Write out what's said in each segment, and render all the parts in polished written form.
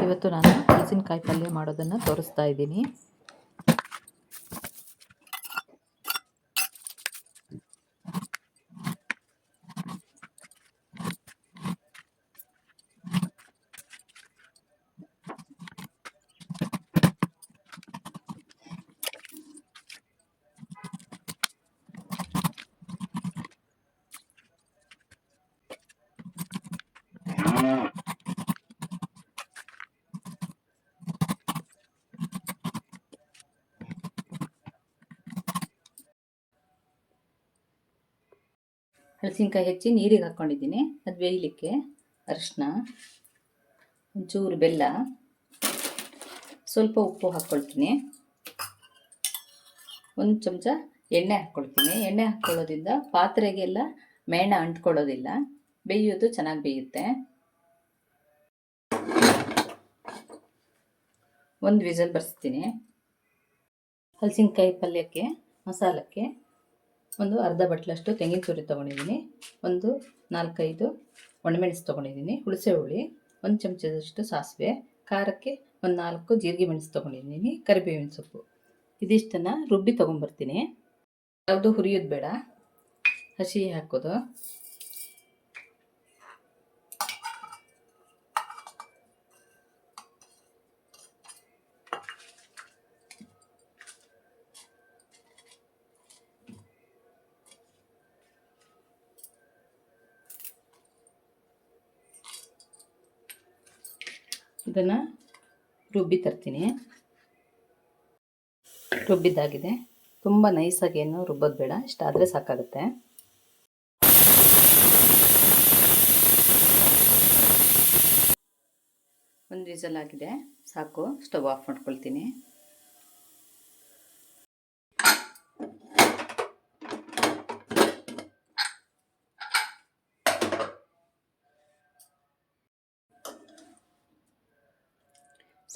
ಇವತ್ತು ನಾನು ಹಲಸಿನಕಾಯಿ ಪಲ್ಯ ಮಾಡೋದನ್ನು ತೋರಿಸ್ತಾ ಇದ್ದೀನಿ. ಹಲಸಿನಕಾಯಿ ಹೆಚ್ಚಿ ನೀರಿಗೆ ಹಾಕ್ಕೊಂಡಿದ್ದೀನಿ. ಅದು ಬೇಯಲಿಕ್ಕೆ ಅರಿಶಿನ, ಒಂಚೂರು ಬೆಲ್ಲ, ಸ್ವಲ್ಪ ಉಪ್ಪು ಹಾಕ್ಕೊಳ್ತೀನಿ. ಒಂದು ಚಮಚ ಎಣ್ಣೆ ಹಾಕ್ಕೊಳ್ತೀನಿ. ಎಣ್ಣೆ ಹಾಕ್ಕೊಳ್ಳೋದ್ರಿಂದ ಪಾತ್ರೆಗೆಲ್ಲ ಮೇಣ ಅಂಟ್ಕೊಳ್ಳೋದಿಲ್ಲ, ಬೇಯೋದು ಚೆನ್ನಾಗಿ ಬೇಯುತ್ತೆ. ಒಂದು ವಿಸಲ್ ಬರ್ಸ್ತೀನಿ. ಹಲಸಿನಕಾಯಿ ಪಲ್ಯಕ್ಕೆ ಮಸಾಲಕ್ಕೆ ಒಂದು ಅರ್ಧ ಬಟ್ಲಷ್ಟು ತೆಂಗಿನ ತುರಿ ತೊಗೊಂಡಿದ್ದೀನಿ. ಒಂದು 4-5 ಒಣಮೆಣಸು ತೊಗೊಂಡಿದ್ದೀನಿ, ಹುಣಸೆ ಹುಳಿ, ಒಂದು ಚಮಚದಷ್ಟು ಸಾಸಿವೆ, ಖಾರಕ್ಕೆ ಒಂದು 4 ಜೀರಿಗೆ ಮೆಣಸು ತೊಗೊಂಡಿದ್ದೀನಿ, ಕರಿಬೇವಿನ ಸೊಪ್ಪು. ಇದಿಷ್ಟನ್ನು ರುಬ್ಬಿ ತೊಗೊಂಬರ್ತೀನಿ. ಯಾವುದು ಹುರಿಯೋದು ಬೇಡ, ಹಸಿ ಹಾಕೋದು. ಇದನ್ನು ರುಬ್ಬಿ ತರ್ತೀನಿ. ರುಬ್ಬಿದ್ದಾಗಿದೆ. ತುಂಬ ನೈಸಾಗಿ ಏನು ರುಬ್ಬೋದು ಬೇಡ, ಇಷ್ಟಾದರೆ ಸಾಕಾಗುತ್ತೆ. ಒಂದು ವಿಸಲ್ ಆಗಿದೆ, ಸಾಕು. ಸ್ಟವ್ ಆಫ್ ಮಾಡ್ಕೊಳ್ತೀನಿ.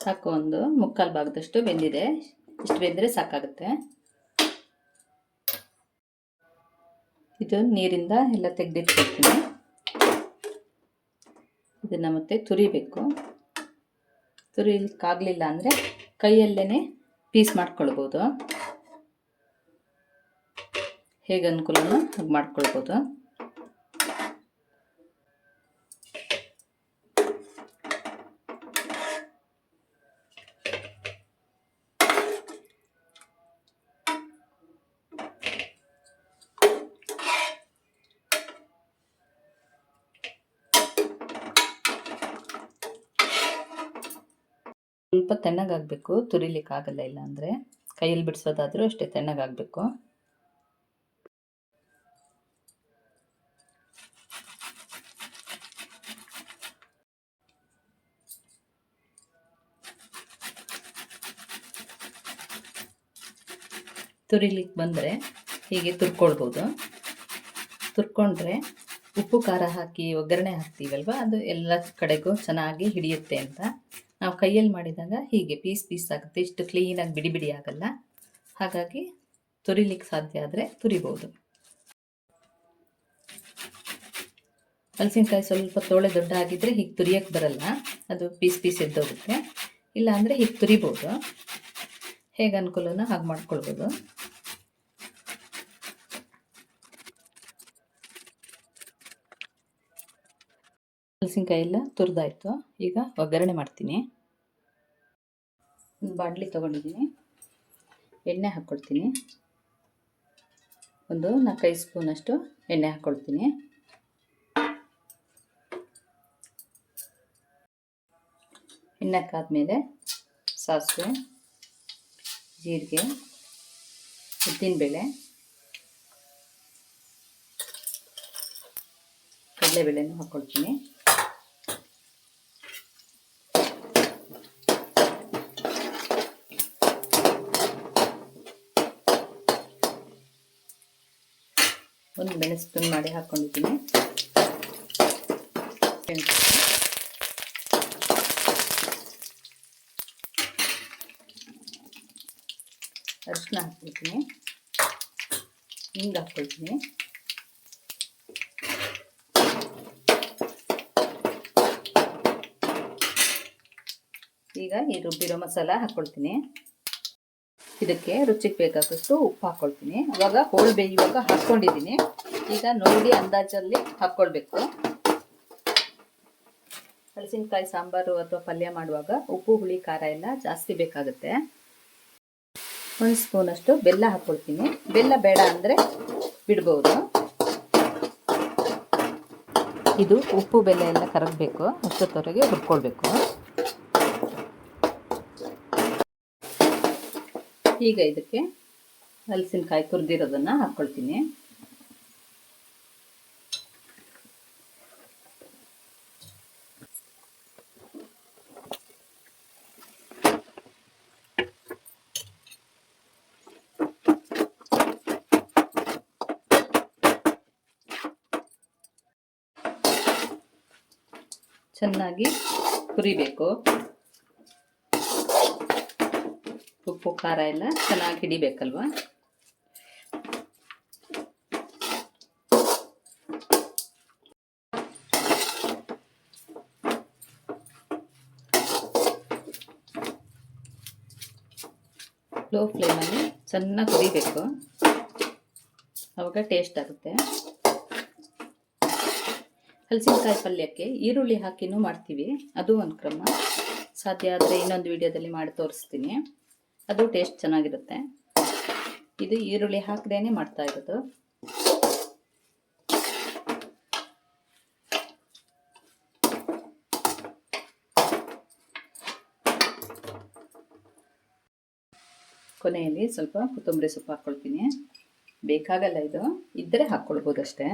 ಸಾಕು, ಒಂದು ಮುಕ್ಕಾಲು ಭಾಗದಷ್ಟು ಬೆಂದಿದೆ. ಇಷ್ಟು ಬೆಂದರೆ ಸಾಕಾಗುತ್ತೆ. ಇದು ನೀರಿಂದ ಎಲ್ಲ ತೆಗೆದಿಟ್ಕೊಳ್ತೀನಿ. ಇದನ್ನು ಮತ್ತೆ ತುರಿಬೇಕು. ತುರಿಲಿಕ್ಕಾಗಲಿಲ್ಲ ಅಂದರೆ ಕೈಯಲ್ಲೇ ಪೀಸ್ ಮಾಡ್ಕೊಳ್ಬೋದು. ಹೇಗೆ ಅನುಕೂಲನೋ ಹಾಗೆ ಮಾಡ್ಕೊಳ್ಬೋದು. ಸ್ವಲ್ಪ ತಣ್ಣಗಾಗಬೇಕು, ತುರಿಲಿಕ್ಕಾಗಲ್ಲ. ಇಲ್ಲ ಅಂದರೆ ಕೈಯಲ್ಲಿ ಬಿಡಿಸೋದಾದರೂ ಅಷ್ಟೇ ತಣ್ಣಗಾಗಬೇಕು. ತುರಿಲಿಕ್ಕೆ ಬಂದರೆ ಹೀಗೆ ತುರ್ಕೊಳ್ಬೋದು. ತುರ್ಕೊಂಡ್ರೆ ಉಪ್ಪು ಖಾರ ಹಾಕಿ ಒಗ್ಗರಣೆ ಹಾಕ್ತೀವಲ್ವ, ಅದು ಎಲ್ಲ ಕಡೆಗೂ ಚೆನ್ನಾಗಿ ಹಿಡಿಯುತ್ತೆ ಅಂತ. ನಾವು ಕೈಯಲ್ಲಿ ಮಾಡಿದಾಗ ಹೀಗೆ ಪೀಸ್ ಪೀಸ್ ಆಗುತ್ತೆ, ಇಷ್ಟು ಕ್ಲೀನಾಗಿ ಬಿಡಿ ಬಿಡಿ ಆಗಲ್ಲ. ಹಾಗಾಗಿ ತುರಿಲಿಕ್ಕೆ ಸಾಧ್ಯ ಆದರೆ ತುರಿಬೋದು. ಹಲಸಿನಕಾಯಿ ಸ್ವಲ್ಪ ತೋಳೆ ದೊಡ್ಡ ಆಗಿದ್ದರೆ ಹೀಗೆ ತುರಿಯೋಕ್ಕೆ ಬರಲ್ಲ, ಅದು ಪೀಸ್ ಪೀಸ್ ಎದ್ದೋಗುತ್ತೆ. ಇಲ್ಲ ಅಂದರೆ ಹೀಗೆ ತುರಿಬೋದು. ಹೇಗೆ ಅನುಕೂಲನೋ ಹಾಗೆ ಮಾಡ್ಕೊಳ್ಬೋದು. ಹಲಸಿನಕಾಯಿ ಎಲ್ಲ ತುರಿದಾಯಿತು. ಈಗ ಒಗ್ಗರಣೆ ಮಾಡ್ತೀನಿ. ಒಂದು ಬಾಣಲಿ ತೊಗೊಂಡಿದ್ದೀನಿ, ಎಣ್ಣೆ ಹಾಕ್ಕೊಳ್ತೀನಿ. ಒಂದು 4-5 ಸ್ಪೂನಷ್ಟು ಎಣ್ಣೆ ಹಾಕ್ಕೊಳ್ತೀನಿ. ಎಣ್ಣೆ ಹಾಕಾದ್ಮೇಲೆ ಸಾಸಿವೆ, ಜೀರಿಗೆ, ಉದ್ದಿನಬೇಳೆ, ಕಡಲೆಬೇಳೆನೂ ಹಾಕ್ಕೊಳ್ತೀನಿ. ಒಂದು ಮೆಣಸು ತುಂಡು ಮಾಡಿ ಹಾಕ್ಕೊಂಡಿದ್ದೀನಿ. ಅರಿಶಿನ ಹಾಕ್ಕೊಳ್ತೀನಿ, ಹಿಂಗೆ ಹಾಕ್ಕೊಳ್ತೀನಿ. ಈಗ ಈ ರುಬ್ಬಿರೋ ಮಸಾಲ ಹಾಕ್ಕೊಳ್ತೀನಿ. ಇದಕ್ಕೆ ರುಚಿಗೆ ಬೇಕಾದಷ್ಟು ಉಪ್ಪು ಹಾಕ್ಕೊಳ್ತೀನಿ. ಅವಾಗ ಹೋಳು ಬೇಯುವಾಗ ಹಾಕ್ಕೊಂಡಿದ್ದೀನಿ. ಈಗ ನೋಡಿ ಅಂದಾಜಲ್ಲಿ ಹಾಕ್ಕೊಳ್ಬೇಕು. ಹಲಸಿನಕಾಯಿ ಸಾಂಬಾರು ಅಥವಾ ಪಲ್ಯ ಮಾಡುವಾಗ ಉಪ್ಪು ಹುಳಿ ಖಾರ ಎಲ್ಲ ಜಾಸ್ತಿ ಬೇಕಾಗುತ್ತೆ. 1 ಸ್ಪೂನಷ್ಟು ಬೆಲ್ಲ ಹಾಕ್ಕೊಳ್ತೀನಿ. ಬೆಲ್ಲ ಬೇಡ ಅಂದರೆ ಬಿಡ್ಬೋದು. ಇದು ಉಪ್ಪು ಬೆಲ್ಲ ಎಲ್ಲ ಕರಗಬೇಕು, ಅಷ್ಟೊತ್ತವರೆಗೆ ಹುರ್ಕೊಳ್ಬೇಕು. ಈಗ ಇದಕ್ಕೆ ಹಲಸಿನಕಾಯಿ ತುರಿದಿರೋದನ್ನು ಹಾಕ್ಕೊಳ್ತೀನಿ. ಚೆನ್ನಾಗಿ ಹುರಿಬೇಕು. ಉಪ್ಪು ಖಾರ ಎಲ್ಲ ಚೆನ್ನಾಗಿ ಹಿಡಿಬೇಕಲ್ವ. ಲೋ ಫ್ಲೇಮಲ್ಲಿ ಚೆನ್ನಾಗಿ ಹುರಿಬೇಕು, ಆವಾಗ ಟೇಸ್ಟ್ ಆಗುತ್ತೆ. ಹಲಸಿನಕಾಯಿ ಪಲ್ಯಕ್ಕೆ ಈರುಳ್ಳಿ ಹಾಕಿನೂ ಮಾಡ್ತೀವಿ, ಅದು ಒಂದು ಕ್ರಮ. ಸಾಧ್ಯ ಆದರೆ ಇನ್ನೊಂದು ವಿಡಿಯೋದಲ್ಲಿ ಮಾಡಿ ತೋರಿಸ್ತೀನಿ, ಅದು ಟೇಸ್ಟ್ ಚೆನ್ನಾಗಿರುತ್ತೆ. ಇದು ಈರುಳ್ಳಿ ಹಾಕದೇನೆ ಮಾಡ್ತಾ ಇರೋದು. ಕೊನೆಯಲ್ಲಿ ಸ್ವಲ್ಪ ಕೊತ್ತಂಬರಿ ಸೊಪ್ಪು ಹಾಕ್ಕೊಳ್ತೀನಿ. ಬೇಕಾಗಲ್ಲ, ಇದು ಇದ್ದರೆ ಹಾಕ್ಕೊಳ್ಬೋದು ಅಷ್ಟೇ.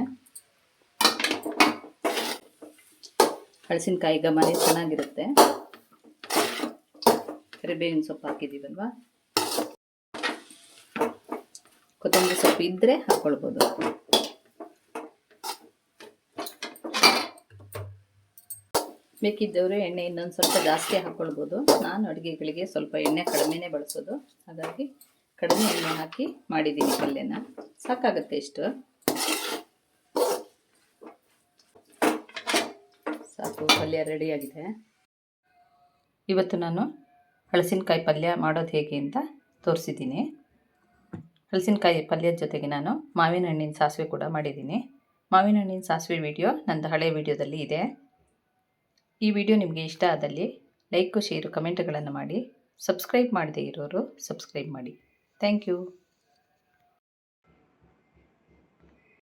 ಹಲಸಿನಕಾಯಿ ಘಮನೇ ಚೆನ್ನಾಗಿರುತ್ತೆ. ಕರಿಬೇವಿನ ಸೊಪ್ಪು ಹಾಕಿದ್ದೀವಲ್ವ, ಕೊತ್ತಂಬರಿ ಸೊಪ್ಪು ಇದ್ದರೆ ಹಾಕ್ಕೊಳ್ಬೋದು. ಬೇಕಿದ್ದವರು ಎಣ್ಣೆ ಇನ್ನೊಂದು ಸ್ವಲ್ಪ ಜಾಸ್ತಿ ಹಾಕ್ಕೊಳ್ಬೋದು. ನಾನು ಅಡುಗೆಗಳಿಗೆ ಸ್ವಲ್ಪ ಎಣ್ಣೆ ಕಡಿಮೆನೇ ಬಳಸೋದು, ಹಾಗಾಗಿ ಕಡಿಮೆ ಎಣ್ಣೆ ಹಾಕಿ ಮಾಡಿದ್ದೀನಿ ಪಲ್ಯನ. ಸಾಕಾಗುತ್ತೆ ಇಷ್ಟು, ಸಾಕು. ಪಲ್ಯ ರೆಡಿಯಾಗಿದೆ. ಇವತ್ತು ನಾನು ಹಲಸಿನಕಾಯಿ ಪಲ್ಯ ಮಾಡೋದು ಹೇಗೆ ಅಂತ ತೋರಿಸಿದ್ದೀನಿ. ಹಲಸಿನಕಾಯಿ ಪಲ್ಯದ ಜೊತೆಗೆ ನಾನು ಮಾವಿನ ಹಣ್ಣಿನ ಸಾಸಿವೆ ಕೂಡ ಮಾಡಿದ್ದೀನಿ. ಮಾವಿನ ಹಣ್ಣಿನ ಸಾಸಿವೆ ವಿಡಿಯೋ ನಂದು ಹಳೆ ವಿಡಿಯೋದಲ್ಲಿ ಇದೆ. ಈ ವಿಡಿಯೋ ನಿಮಗೆ ಇಷ್ಟ ಆದಲ್ಲಿ ಲೈಕು, ಶೇರು, ಕಮೆಂಟ್ಗಳನ್ನು ಮಾಡಿ. ಸಬ್ಸ್ಕ್ರೈಬ್ ಮಾಡದೇ ಇರೋರು ಸಬ್ಸ್ಕ್ರೈಬ್ ಮಾಡಿ. Thank you.